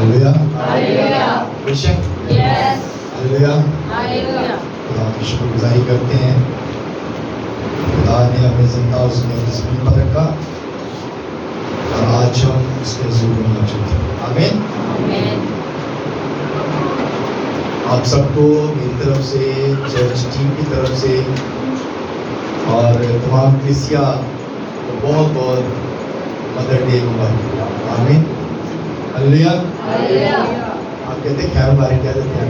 خدا کی شکر گزاری کرتے ہیں خدا نے ہمیں زندہ اس میں زمین پر رکھا اور آج ہم اس کے حضور میں موجود ہیں. آمین. آپ سب کو میری طرف سے چرچ ٹیم کی طرف سے اور تمام کلیسیا کو بہت بہت مدر ڈے مبارک. آمین. ہلیلویا. آپ کہتے ہیں خیر مبارک کہہ دیتے ہیں.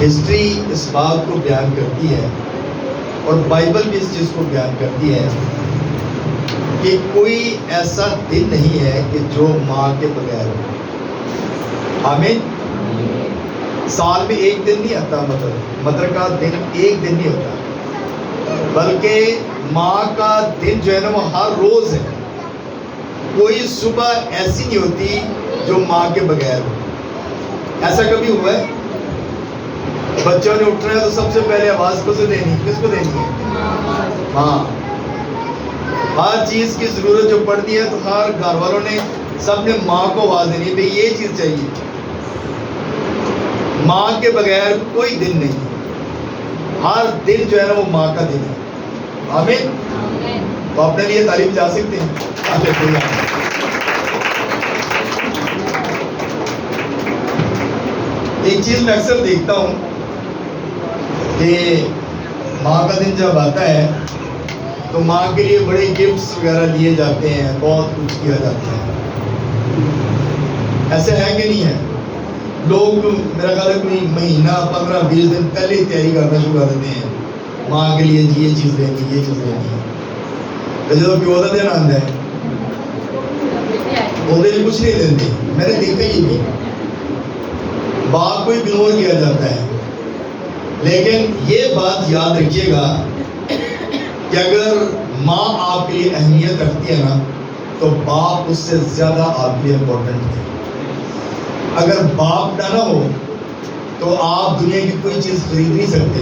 ہسٹری اس بات کو بیان کرتی ہے اور بائبل بھی اس چیز کو بیان کرتی ہے کہ کوئی ایسا دن نہیں ہے کہ جو ماں کے بغیر ہو. آمین. سال میں ایک دن نہیں آتا مدر کا دن ایک دن نہیں ہوتا بلکہ ماں کا دن جو ہے نا وہ ہر روز ہے. کوئی صبح ایسی نہیں ہوتی جو ماں کے بغیر ہو. ایسا کبھی ہوا ہے؟ بچوں نے اٹھنا ہے تو سب سے پہلے آواز کس کو دینی ہے؟ ہاں. ہر چیز کی ضرورت جو پڑتی ہے تو ہر گھر والوں نے سب نے ماں کو آواز دینی ہے، بھئی یہ چیز چاہیے. ماں کے بغیر کوئی دن نہیں. ہر دن جو ہے نا وہ ماں کا دن ہے. آمین. تو اپنے لیے تعریف جا سکتے ہیں. ایک چیز میں اکثر دیکھتا ہوں کہ ماں کا دن جب آتا ہے تو ماں کے لیے بڑے گفٹس وغیرہ لیے جاتے ہیں، بہت کچھ کیا جاتا ہے. ایسے ہے کہ نہیں ہے؟ لوگ میرا خیال ہے کوئی مہینہ 15-20 دن پہلے ہی تیاری کرنا شروع کر دیتے ہیں ماں کے لیے یہ چیز لینی یہ چیز لینی ہے. تو جب پیو کا دن آتا ہے وہ کچھ نہیں دیتے. میں نے دیکھا یہ بھی باپ کو اگنور کیا جاتا ہے. لیکن یہ بات یاد رکھیے گا کہ اگر ماں آپ کے لیے اہمیت رکھتی ہے نا تو باپ اس سے زیادہ آپ کے لیے امپورٹنٹ ہے. اگر باپ نہ ہو تو آپ دنیا کی کوئی چیز خرید نہیں سکتے،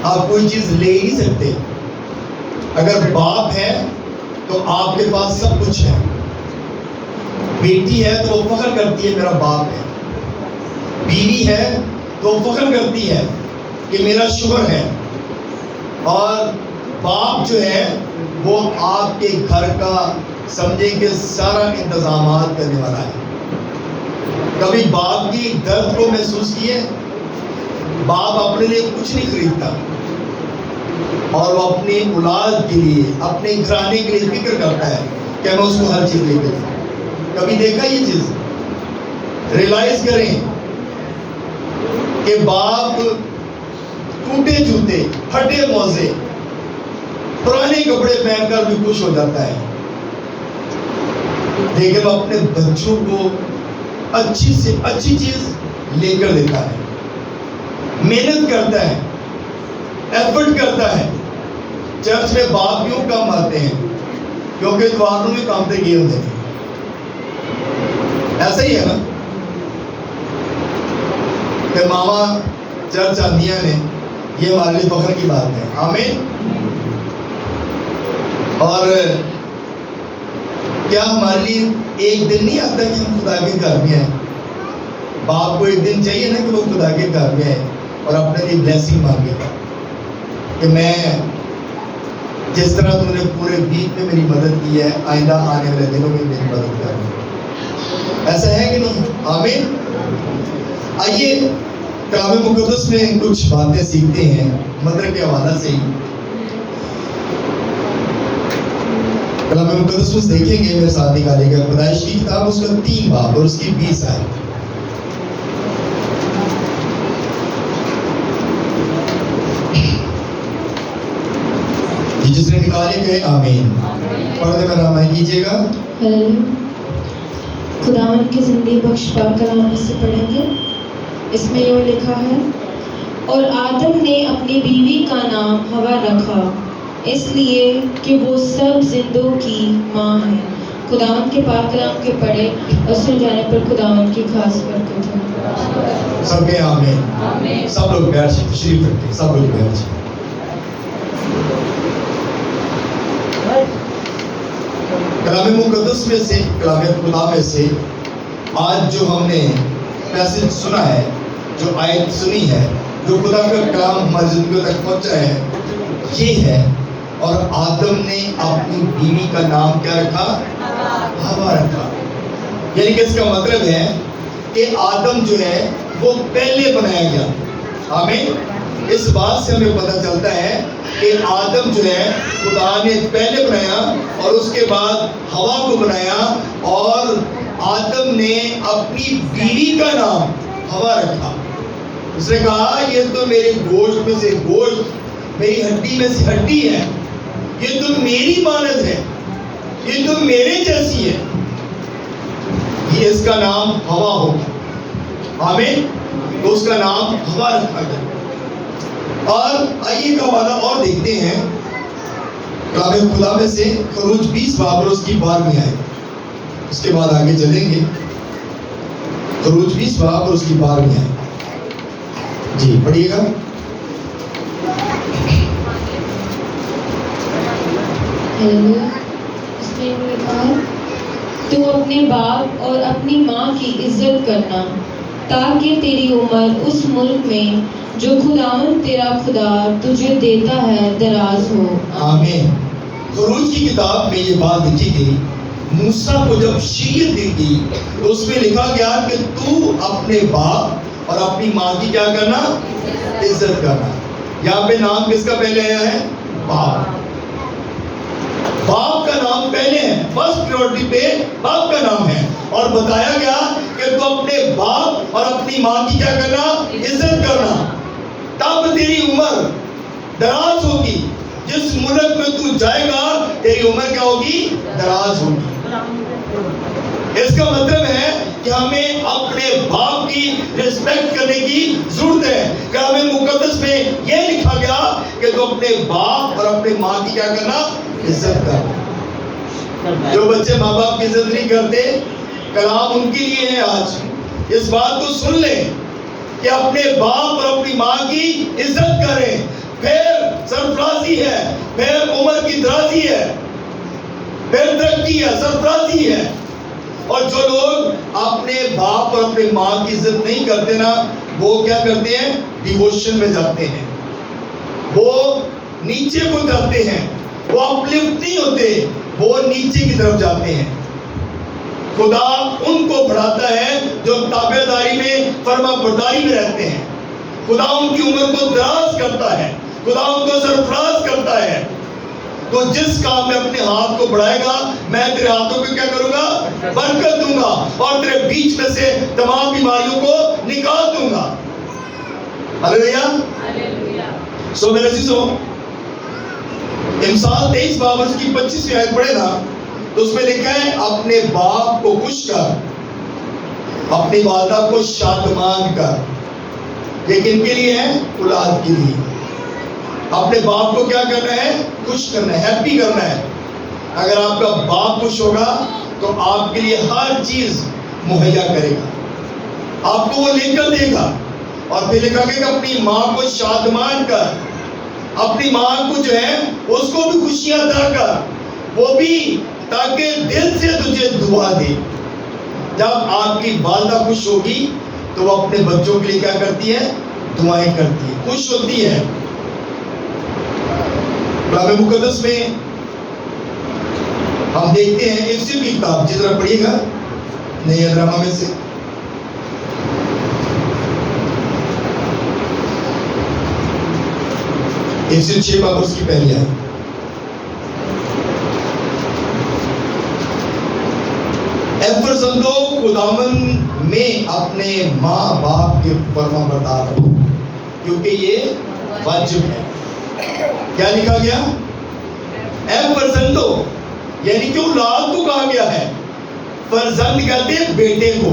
آپ کوئی چیز لے ہی نہیں سکتے. اگر باپ ہے تو آپ کے پاس سب کچھ ہے. بیٹی ہے تو وہ فخر کرتی ہے میرا باپ ہے. بیوی ہے تو وہ فخر کرتی ہے کہ میرا شوہر ہے. اور باپ جو ہے وہ آپ کے گھر کا سمجھیں کہ سارا انتظامات کرنے والا ہے. کبھی باپ کی درد کو محسوس کیے؟ باپ اپنے لیے کچھ نہیں خریدتا اور وہ اپنی اولاد کے لیے اپنے گھرانے کے لیے فکر کرتا ہے کہ میں اس کو ہر چیز لے کے دوں. کبھی دیکھا یہ چیز؟ ریلائز کریں کہ باپ ٹوٹے جوتے، پھٹے موزے، پرانے کپڑے پہن کر بھی خوش ہو جاتا ہے، لیکن وہ اپنے بچوں کو اچھی سے اچھی چیز لے کر دیتا ہے. محنت کرتا ہے، ایفرٹ کرتا ہے. چرچ میں باپ کیوں کم آتے ہیں؟ کیونکہ اتواروں میں کام پہ گئے ہوتے ہیں. ایسا ہی ہے نا کہ ماما چرچ آندیاں نے، یہ ہمارے لیے فخر کی بات ہے. آمین. اور کیا ہمارے لیے ایک دن نہیں آتا کہ ہم خدا کے گھر میں آئیں؟ باپ کو ایک دن چاہیے نا کہ وہ خدا کے گھر میں آئے اور اپنے لیے بلیسنگ مانگے کہ میں جس طرح تم نے پورے ویک میں میری مدد کی ہے آئندہ آنے والے دنوں میں میری مدد کرنا. ایسا ہے کہ نہیں؟ آمین. آئیے کلام مقدس میں کچھ باتیں سیکھتے ہیں مدر کے حوالہ سے ہی. کلام مقدس میں دیکھیں گے، میرے ساتھ نکالے گا پیدائش کی کتاب اس کا 3 باب اور اس کی 20 آیت. جس نے نکالے گئے آمین. پڑھنے کا نام کیجیے گا. خداوند کی زندگی بخش پاک کلام سے پڑھیں گے. اس میں یوں لکھا ہے، اور آدم نے اپنی بیوی کا نام ہوا رکھا اس لیے کہ وہ سب زندوں کی ماں ہے. خداوند کے پاک کلام کے پڑھے اور سن جانے پر خداوند کی خاص برکت ہے. سب کے آمین. سب لوگ بیٹھ جائیں، تشریف رکھیں، سب لوگ بیٹھ جائیں. کلام مقدس میں سے، کلام خدا میں سے آج جو ہم نے پیسج سنا ہے، جو آیت سنی ہے، جو خدا کا کلام ہماری زندگیوں تک پہنچا ہے، یہ ہے اور آدم نے اپنی بیوی کا نام کیا رکھا؟ ہوا رکھا. یعنی کہ اس کا مطلب ہے کہ آدم جو ہے وہ پہلے بنایا گیا. آمین. اس بات سے ہمیں پتہ چلتا ہے کہ آدم جو ہے خدا نے پہلے بنایا اور اس کے بعد ہوا کو بنایا، اور آدم نے اپنی بیوی کا نام ہوا رکھا. اس نے کہا یہ تو میرے گوشت میں سے گوشت، میری ہڈی میں سے ہڈی ہے، یہ تو میری مانند ہے، یہ تو میرے جیسی ہے، یہ اس کا نام ہوا ہوگا. آمین. تو اس کا نام ہوا رکھا گیا. اور آئیے کا وعدہ اور دیکھتے ہیں کلام خدا میں سے خروج 20 باب اور اس کی 12ویں آیت. اس کے بعد آگے چلیں گے. خروج 20 باب اور اس کی 12ویں آیت. جی پڑھیے گا. اس میں لکھا ہے تو اپنے باپ اور اپنی ماں کی عزت کرنا تاکہ تیری عمر اس ملک میں جو خداوند تیرا خدا تجھے دیتا ہے دراز ہو. آمین. خروج کی کتاب میں یہ بات لکھی گئی. موسیٰ کو جب شریعت دی گئی تو اس میں لکھا گیا کہ تو اپنے باپ اور اپنی ماں کی کیا کرنا؟ عزت کرنا. یہاں پہ نام کس کا پہلے آیا ہے؟ باپ. باپ کا نام پہلے ہے. فرسٹ پریورٹی پہ باپ کا نام ہے. اور بتایا گیا کہ تو اپنے باپ اور اپنی ماں کی کیا کرنا؟ عزت کرنا. تب تیری عمر دراز ہوگی. جس ملک میں تو جائے گا تیری عمر کیا ہوگی؟ دراز ہوگی. اس کا مطلب ہے کہ ہمیں اپنے باپ کی رسپیکٹ کرنے کی ضرورت ہے. کلام مقدس میں یہ لکھا گیا کہ تو اپنے باپ اور اپنی ماں کی کیا کرنا؟ عزت کرنا. جو بچے ماں باپ کی عزت نہیں کرتے، کلام ان کے لیے ہے آج. اس بات کو سن لیں کہ اپنے باپ اور اپنی ماں کی عزت کریں. پھر سرفرازی ہے، پھر عمر کی درازی ہے، پھر ترقی ہے، سرفرازی ہے. اور جو لوگ اپنے باپ اور اپنی ماں کی عزت نہیں کرتے نا، وہ کیا کرتے ہیں؟ ڈیووشن میں جاتے ہیں، وہ نیچے کو جاتے ہیں، وہ اپلفٹ نہیں ہوتے، وہ نیچے کی طرف جاتے ہیں. خدا ان کو بڑھاتا ہے جو تابع داری میں، فرما برداری میں رہتے ہیں. خدا ان کی عمر کو دراز کرتا ہے، خدا ان کو سرفراز کرتا ہے. تو جس کام میں اپنے ہاتھ کو بڑھائے گا، میں تیرے ہاتھوں کو کیا کروں گا؟ برکت دوں گا، اور تیرے بیچ میں سے تمام بیماریوں کو نکال دوں گا. ہلیلویا. سو میرے عزیزو، امثال 23 باب اس کی 25ویں آیت پڑھے نا، تو اس میں لکھا ہے اپنے باپ کو خوش کر، اپنی والدہ کو شادمان کر. یہ کن کے لیے ہے؟ اولاد کے لیے. اپنے باپ کو کیا کرنا ہے؟ خوش کرنا ہے، ہیپی کرنا ہے. اگر آپ کا باپ خوش ہوگا تو آپ کے لیے ہر چیز مہیا کرے گا، آپ کو وہ لے کر دے گا. اور پھر لکھا گیا کہ اپنی ماں کو شادمان کر. اپنی ماں کو جو ہے اس کو بھی خوشیاں عطا کر، وہ بھی تاکہ دل سے تجھے دعا دے. جب آپ کی والدہ خوش ہوگی تو وہ اپنے بچوں کے لیے کیا کرتی ہے؟ دعائیں کرتی ہے، خوش ہوتی ہے. کلام مقدس میں ہم دیکھتے ہیں افسیوں کی کتاب، جس طرح پڑھیے گا نئے ادرامہ میں سے، افسیوں 6 باب اس کی پہلی آیت. اے فرزندو، خداوند میں اپنے ماں باپ کے فرما بردار رہو، کیونکہ یہ واجب ہے. کیا لکھا گیا؟ اے فرزندو، یعنی کہ اولاد کو کہا گیا ہے. فرزند کہتے ہیں بیٹے کو،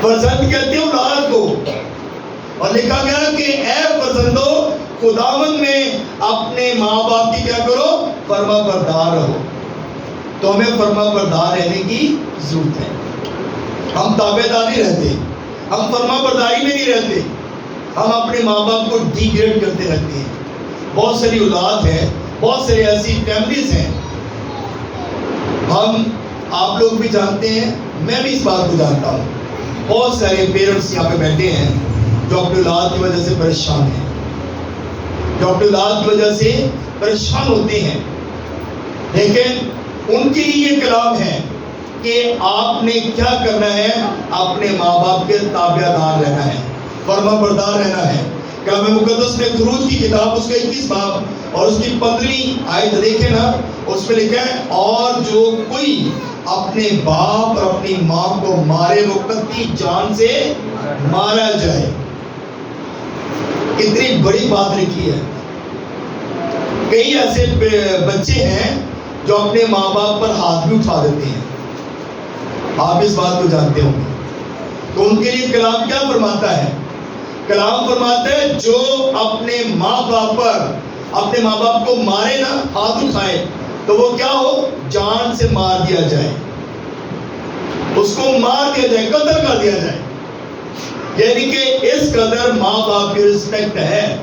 فرزند کہتے ہیں اولاد کو. اور لکھا گیا کہ اے فرزندو، خداوند میں اپنے ماں باپ کی کیا کرو؟ فرما بردار رہو. تو ہمیں فرما بردار رہنے کی ضرورت ہے. ہم تابع دار نہیں رہتے، ہم فرما برداری میں نہیں رہتے، ہم اپنے ماں باپ کو ڈیگریڈ کرتے رہتے ہیں. بہت ساری اولاد ہے، بہت ساری ایسی فیملیز ہیں ہم آپ لوگ بھی جانتے ہیں، میں بھی اس بات کو جانتا ہوں، بہت سارے پیرنٹس یہاں پہ بیٹھے ہیں جو اپنی اولاد کی وجہ سے پریشان ہیں، جو اپنی اولاد کی وجہ سے پریشان ہوتے ہیں، لیکن ان کے لیے یہ کلام ہے کہ آپ نے کیا کرنا ہے، اپنے ماں باپ کے تابع دار رہنا ہے، فرما بردار رہنا ہے۔ کلام مقدس میں خروج کی کتاب اس کا 21 باب اور اس کی 15 آیت دیکھیں نا، اس میں لکھا ہے اور جو کوئی اپنے باپ اور اپنی ماں کو مارے وہ قطعی جان سے مارا جائے۔ کتنی بڑی بات لکھی ہے۔ کئی ایسے بچے ہیں جو اپنے ماں باپ پر ہاتھ بھی اٹھا دیتے ہیں، آپ اس بات کو جانتے ہوں گے۔ تو ان کے لیے کلام کیا فرماتا ہے؟ کلام فرماتا ہے جو اپنے ماں باپ پر، اپنے ماں باپ کو مارے نا، ہاتھ اٹھائے، تو وہ کیا ہو، جان سے مار دیا جائے، اس کو مار دیا جائے، قتل کر دیا جائے۔ یعنی کہ اس قدر ماں باپ کی رسپیکٹ ہے،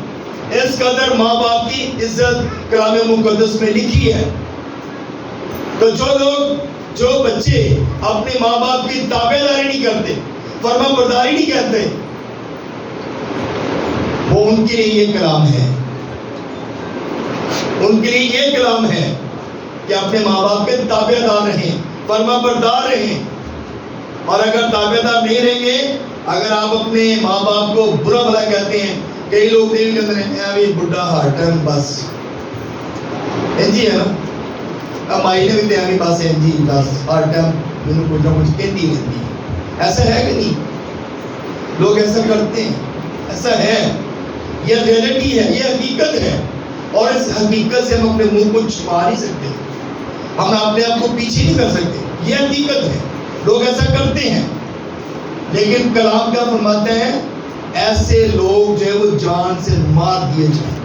اس قدر ماں باپ کی عزت کلام مقدس میں لکھی ہے۔ تو جو بچے اپنے ماں باپ کی تابع داری نہیں کرتے، فرما برداری نہیں کرتے، وہ ان کے لیے یہ کلام ہے، ان کے لیے یہ کلام ہے کہ اپنے ماں باپ کے تابع دار رہیں، فرما بردار رہیں۔ اور اگر تابع دار نہیں رہیں گے، اگر آپ اپنے ماں باپ کو برا بھلا کہتے ہیں، کئی لوگ نہیں کہتے ہیں ابھی بڈھا ہارٹن بس جی ہے نا، مائی نے بھی تیاری بس ہے جی بس ہر ٹائم مجھے کچھ نہ کچھ کہتی رہتی ہے۔ ایسا ہے کہ نہیں؟ لوگ ایسا کرتے ہیں، ایسا ہے، یہ ریئلٹی ہے، یہ حقیقت ہے، اور اس حقیقت سے ہم اپنے منہ کو چھپا نہیں سکتے، ہم اپنے آپ کو پیچھے نہیں کر سکتے، یہ حقیقت ہے، لوگ ایسا کرتے ہیں۔ لیکن کلام کیا فرماتے ہیں؟ ایسے لوگ جو ہے وہ جان سے مار دیے جائیں۔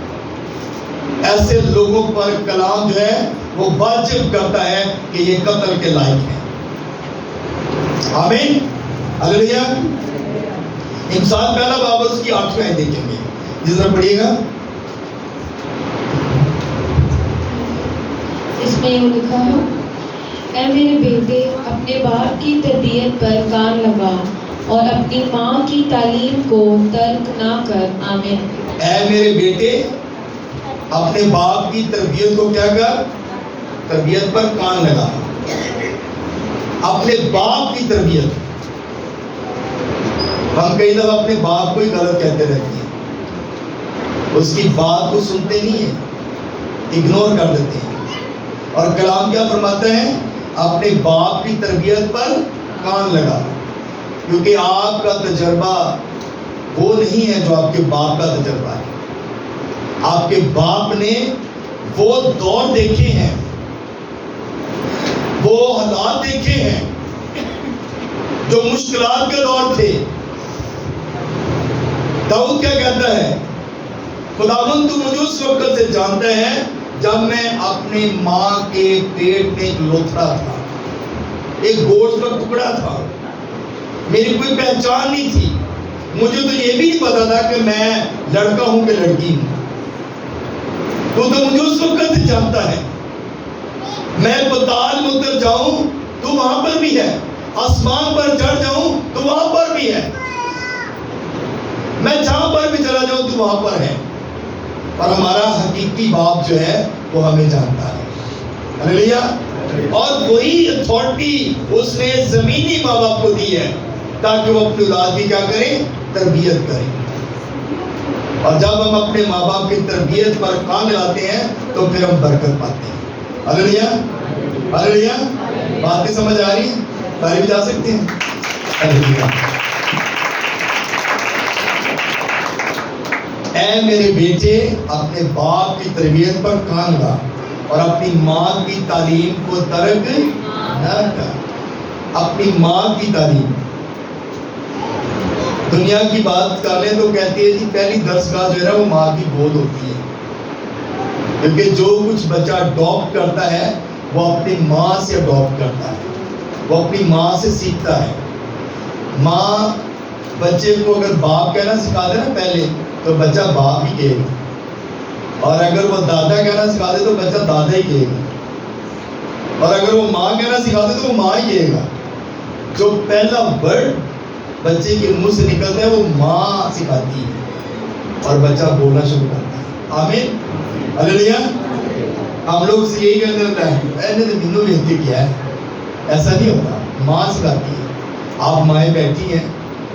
ایسے لوگوں پر کلام جو ہے وہ واجب کرتا ہے کہ یہ قتل کے لائق ہے۔ آمین، ہلیلویا۔ انسان پہلا باب اس کی 8ویں آیت دیکھیں گے، جس طرح پڑھیے گا۔ اس میں یہ لکھا ہے، اے میرے بیٹے اپنے باپ کی تربیت پر کان لگا اور اپنی ماں کی تعلیم کو ترک نہ کر۔ آمین۔ اے میرے بیٹے اپنے باپ کی تربیت کو کیا کر، تربیت پر کان لگا، اپنے باپ کی تربیت۔ ہم کئی دفعہ اپنے باپ کو ہی غلط کہتے رہتے ہیں، اس کی بات کو سنتے نہیں ہیں، اگنور کر دیتے ہیں۔ اور کلام کیا فرماتا ہے؟ اپنے باپ کی تربیت پر کان لگا، کیونکہ آپ کا تجربہ وہ نہیں ہے جو آپ کے باپ کا تجربہ ہے۔ آپ کے باپ نے وہ دور دیکھے ہیں، وہ حالات دیکھے ہیں جو مشکلات کے دور تھے۔ داؤد کیا کہتا ہے؟ خداوند تو مجھے اس وقت سے جانتا ہے جب میں اپنی ماں کے پیٹ میں ایک لوتھڑا تھا، ایک گوشت کا ٹکڑا تھا، میری کوئی پہچان نہیں تھی، مجھے تو یہ بھی نہیں پتا تھا کہ میں لڑکا ہوں کہ لڑکی ہوں۔ تو مجھے اس وقت سے جانتا ہے، میں پتال میں اتر جاؤں تو وہاں پر بھی ہے، آسمان پر چڑھ جاؤں تو وہاں پر بھی ہے، میں جہاں پر بھی چلا جاؤں تو وہاں پر ہے۔ اور ہمارا حقیقی باپ جو ہے وہ ہمیں جانتا ہے، ہلیلویا۔ اور وہی اتھارٹی اس نے زمینی ماں باپ کو دی ہے تاکہ وہ اپنی اولاد کی کیا کریں، تربیت کریں۔ اور جب ہم اپنے ماں باپ کی تربیت پر کان لگاتے ہیں تو پھر ہم برکت پاتے ہیں، ہلیلویا، ہلیلویا۔ باتیں سمجھ آ رہی ہیں؟ تعریف جا سکتے ہیں، ہلیلویا۔ اے میرے بیٹے اپنے باپ کی تربیت پر کان لگا اور اپنی ماں کی تعلیم کو ترک نہ کر۔ اپنی ماں کی تعلیم، دنیا کی بات کر لیں تو کہتی ہے جی پہلی درسگاہ جو ہے نا وہ ماں کی گود ہوتی ہے، کیونکہ جو کچھ بچہ اڈاپٹ کرتا ہے وہ اپنی ماں سے اڈاپٹ کرتا ہے، وہ اپنی ماں سے سیکھتا ہے۔ ماں بچے کو اگر باپ کہنا سکھا دے نا پہلے تو بچہ باپ ہی کہے گا، اور اگر وہ دادا کہنا سکھا دے تو بچہ دادا ہی کہے گا۔ اور اگر وہ ماں کہنا سکھاتے تو وہ ماں ہی کہے گا. جو پہلا ورڈ بچے کے منہ سے نکلتا ہے وہ ماں سکھاتی ہے اور بچہ بولنا شروع کرتا ہے. آمین ہلیلویا. ہم لوگ سے یہی کہتے رہتا ہے میں نے تو مینو بھی کیا ہے. ایسا نہیں ہوتا, ماں سکھاتی ہے. آپ مائیں بیٹھی ہیں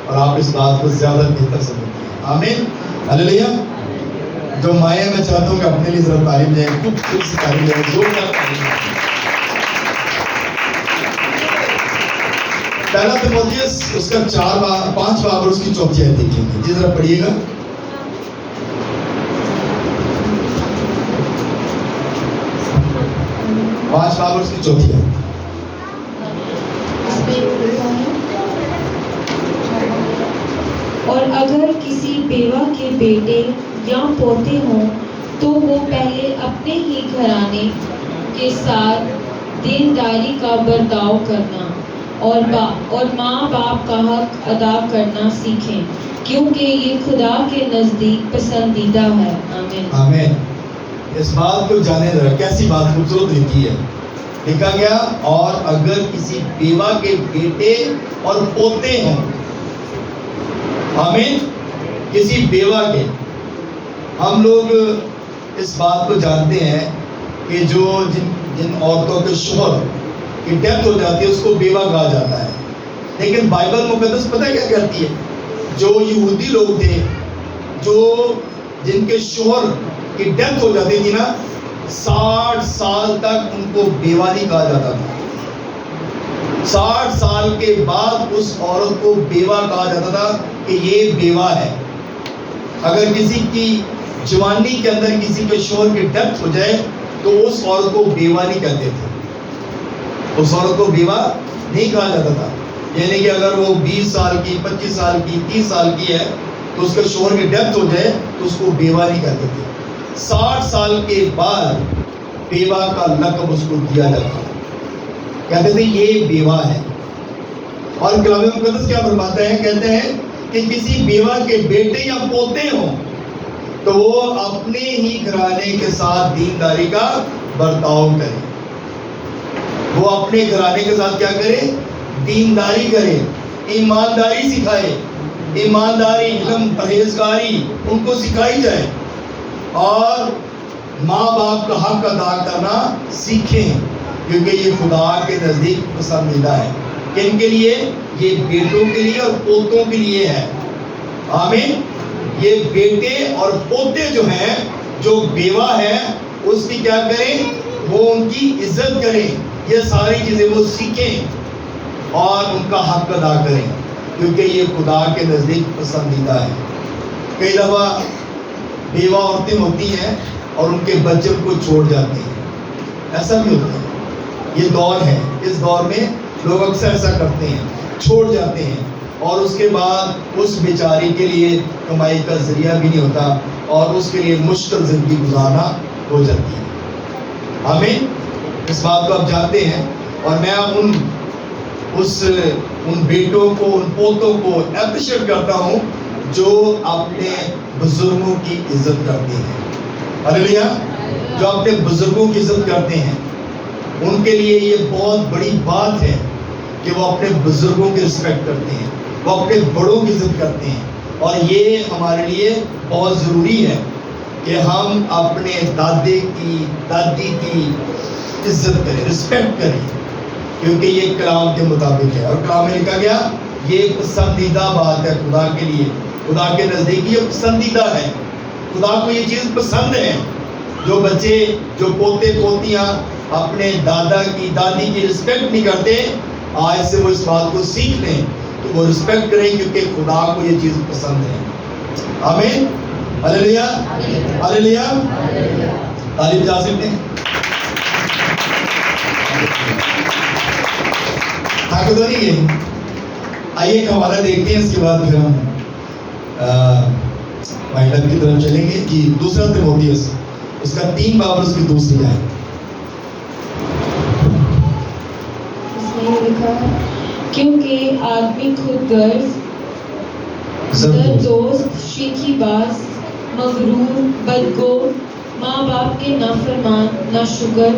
اور آپ اس بات کو زیادہ بہتر سمجھتی ہیں. آمین ہلیلویا. جو مائیں میں چاہتا ہوں کہ اپنے لیے ضرور تعلیم دیں, خوب سی تعلیم دیں, زوردار تعلیم دیں. پہلا تیموتھیوس اس کا 5 باب اور اس کی 4 آیت دیکھیں گے. جی ذرا پڑھیے گا. 5 باب اور اس کی 4 آیت. اس میں لکھا ہے اور اگر کسی بیوہ کے بیٹے یا پوتے ہوں تو وہ پہلے اپنے ہی گھرانے کے ساتھ دینداری کا برتاؤ کرنا اور ماں باپ کا حق ادا کرنا سیکھیں کیونکہ یہ خدا کے نزدیک پسندیدہ ہے. آمین آمین. اس بات کو جانے ذرا, کیسی بات خوبصورت لکھی ہے. لکھا گیا اور اگر کسی بیوہ کے بیٹے اور پوتے ہوں. آمین. کسی بیوہ کے, ہم لوگ اس بات کو جانتے ہیں کہ جو جن عورتوں کے شوہر کی ڈیتھ ہو جاتی ہے اس کو بیوہ کہا جاتا ہے. لیکن بائبل مقدس پتہ کیا کہتی ہے؟ جو یہودی لوگ تھے جو جن کے شوہر کی ڈیتھ ہو جاتی تھی نا, 60 سال تک ان کو بیوہ نہیں کہا جاتا تھا. 60 سال کے بعد اس عورت کو بیوہ کہا جاتا تھا کہ یہ بیوہ ہے. اگر کسی کی جوانی کے اندر کسی کے شوہر کی ڈیتھ ہو جائے تو اس عورت کو بیوہ نہیں کہتے تھے. اس عورت کو بیوہ نہیں کہا جاتا تھا. یعنی کہ اگر وہ 20 سال کی, 25 سال کی, 30 سال کی ہے تو اس کے شوہر کی ڈیتھ ہو جائے تو اس کو بیوہ نہیں کہتے تھے. 60 سال کے بعد بیوہ کا لقب اس کو دیا جاتا تھا. کہتے تھے یہ بیوہ ہے. اور کلام مقدس کیا فرماتا ہے؟ کہتے ہیں کہ کسی بیوہ کے بیٹے یا پوتے ہوں تو وہ اپنے ہی گھرانے کے ساتھ دینداری کا برتاؤ کرے. وہ اپنے گھرانے کے ساتھ کیا کرے؟ دینداری کرے, ایمانداری سکھائے. ایمانداری, علم, پرہیزگاری ان کو سکھائی جائے اور ماں باپ کا حق ادا کرنا سیکھیں کیونکہ یہ خدا کے نزدیک پسندیدہ ہے. کن کے لیے؟ یہ بیٹوں کے لیے اور پوتوں کے لیے ہے. آمین. یہ بیٹے اور پوتے جو ہیں, جو بیوہ ہیں, اس کی کیا کریں؟ وہ ان کی عزت کریں. یہ ساری چیزیں وہ سیکھیں اور ان کا حق ادا کریں کیونکہ یہ خدا کے نزدیک پسندیدہ ہے. کئی دفعہ بیوہ عورتیں ہوتی ہیں اور ان کے بچے ان کو چھوڑ جاتے ہیں. ایسا بھی ہوتا ہے. یہ دور ہے, اس دور میں لوگ اکثر ایسا کرتے ہیں, چھوڑ جاتے ہیں اور اس کے بعد اس بیچاری کے لیے کمائی کا ذریعہ بھی نہیں ہوتا اور اس کے لیے مشکل زندگی گزارنا ہو جاتی ہے. آمین. اس بات کو آپ جانتے ہیں اور میں ان بیٹوں کو, ان پوتوں کو اپریشیٹ کرتا ہوں جو اپنے بزرگوں کی عزت کرتے ہیں. ہلیلویا. جو اپنے بزرگوں کی عزت کرتے ہیں ان کے لیے یہ بہت بڑی بات ہے کہ وہ اپنے بزرگوں کی رسپیکٹ کرتے ہیں, وہ اپنے بڑوں کی عزت کرتے ہیں. اور یہ ہمارے لیے بہت ضروری ہے کہ ہم اپنے دادی کی عزت کریں, رسپیکٹ کریں کیونکہ یہ کلام کے مطابق ہے. اور کلام میں لکھا گیا یہ پسندیدہ بات ہے خدا کے لیے. خدا کے نزدیک یہ پسندیدہ ہے. خدا کو یہ چیز پسند ہے. جو بچے, جو پوتے پوتیاں اپنے دادا کی, دادی کی رسپیکٹ نہیں کرتے, آج سے وہ اس بات کو سیکھ لیں تو وہ رسپیکٹ کریں کیونکہ خدا کو یہ چیز پسند ہے. آمین. ہلیلویا. ہلیلویا. تعلیم جا سکتے ہیں. تھک تو نہیں گئے؟ آئیے ایک حوالہ دیکھتے ہیں, اس کے بعد پھر ہم مائنڈ کی طرف چلیں گے. جی, 2 تیموتھیوس اس کا 3 باب اور اس کی 2 آیت. اس میں یہ لکھا ہے کیونکہ آدمی خود غرض, زردوست, شیخی باز, مغرور, بدگو, ماں باپ کے نافرمان, ناشکر,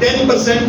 10%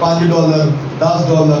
$5, $10,